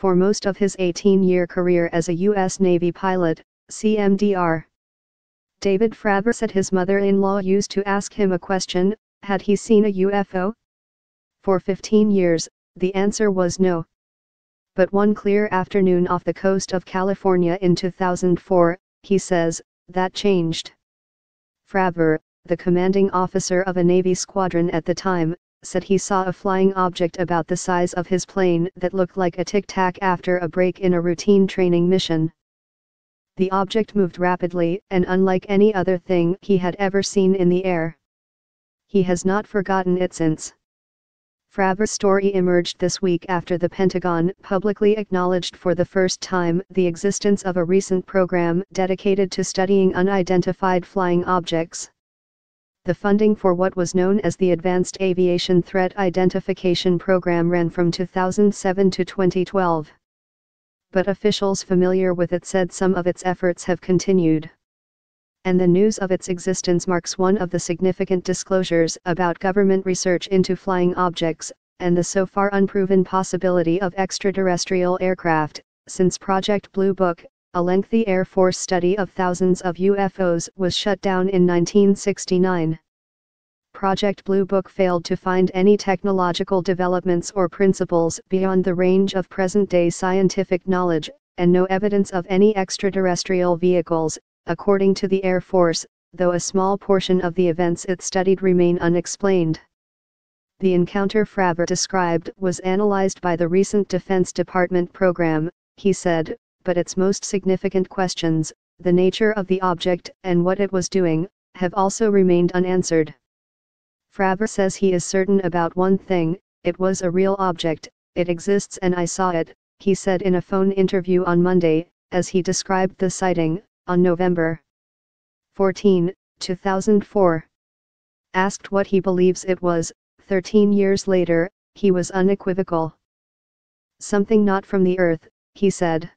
for most of his 18-year career as a U.S. Navy pilot, CMDR. David Fravor said his mother-in-law used to ask him a question: had he seen a UFO? For 15 years, the answer was no. But one clear afternoon off the coast of California in 2004, he says, that changed. Fravor, the commanding officer of a Navy squadron at the time, said he saw a flying object about the size of his plane that looked like a tic-tac after a break in a routine training mission. The object moved rapidly and unlike any other thing he had ever seen in the air. He has not forgotten it since. Fravor's story emerged this week after the Pentagon publicly acknowledged for the first time the existence of a recent program dedicated to studying unidentified flying objects. The funding for what was known as the Advanced Aviation Threat Identification Program ran from 2007 to 2012. But officials familiar with it said some of its efforts have continued. And the news of its existence marks one of the significant disclosures about government research into flying objects, and the so far unproven possibility of extraterrestrial aircraft, since Project Blue Book, a lengthy Air Force study of thousands of UFOs, was shut down in 1969. Project Blue Book failed to find any technological developments or principles beyond the range of present-day scientific knowledge, and no evidence of any extraterrestrial vehicles, according to the Air Force, though a small portion of the events it studied remain unexplained. The encounter Fravor described was analyzed by the recent Defense Department program, he said, but its most significant questions, the nature of the object and what it was doing, have also remained unanswered. Fravor says he is certain about one thing: it was a real object, it exists and I saw it, he said in a phone interview on Monday, as he described the sighting, on November 14, 2004. Asked what he believes it was, 13 years later, he was unequivocal. Something not from the Earth, he said.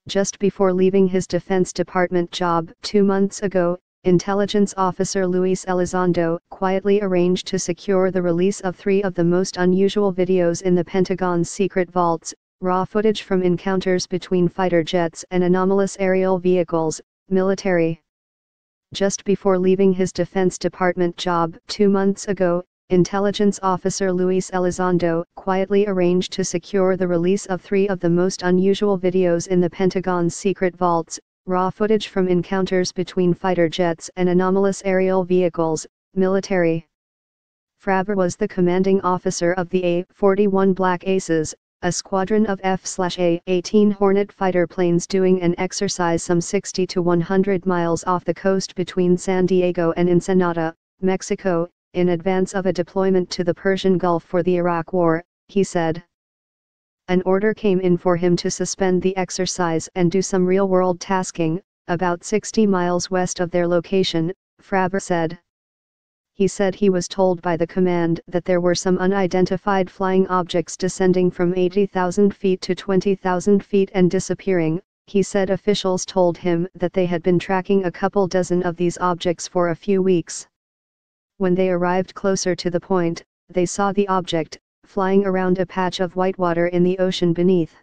Just before leaving his Defense Department job 2 months ago, Intelligence Officer Luis Elizondo quietly arranged to secure the release of 3 of the most unusual videos in the Pentagon's secret vaults, raw footage from encounters between fighter jets and anomalous aerial vehicles, military. Just before leaving his Defense Department job 2 months ago, Intelligence Officer Luis Elizondo quietly arranged to secure the release of 3 of the most unusual videos in the Pentagon's secret vaults, raw footage from encounters between fighter jets and anomalous aerial vehicles, military. Fravor was the commanding officer of the A-41 Black Aces, a squadron of F/A-18 Hornet fighter planes doing an exercise some 60 to 100 miles off the coast between San Diego and Ensenada, Mexico, in advance of a deployment to the Persian Gulf for the Iraq War, he said. An order came in for him to suspend the exercise and do some real-world tasking, about 60 miles west of their location, Fravor said. He said he was told by the command that there were some unidentified flying objects descending from 80,000 feet to 20,000 feet and disappearing. He said officials told him that they had been tracking a couple dozen of these objects for a few weeks. When they arrived closer to the point, they saw the object, flying around a patch of whitewater in the ocean beneath.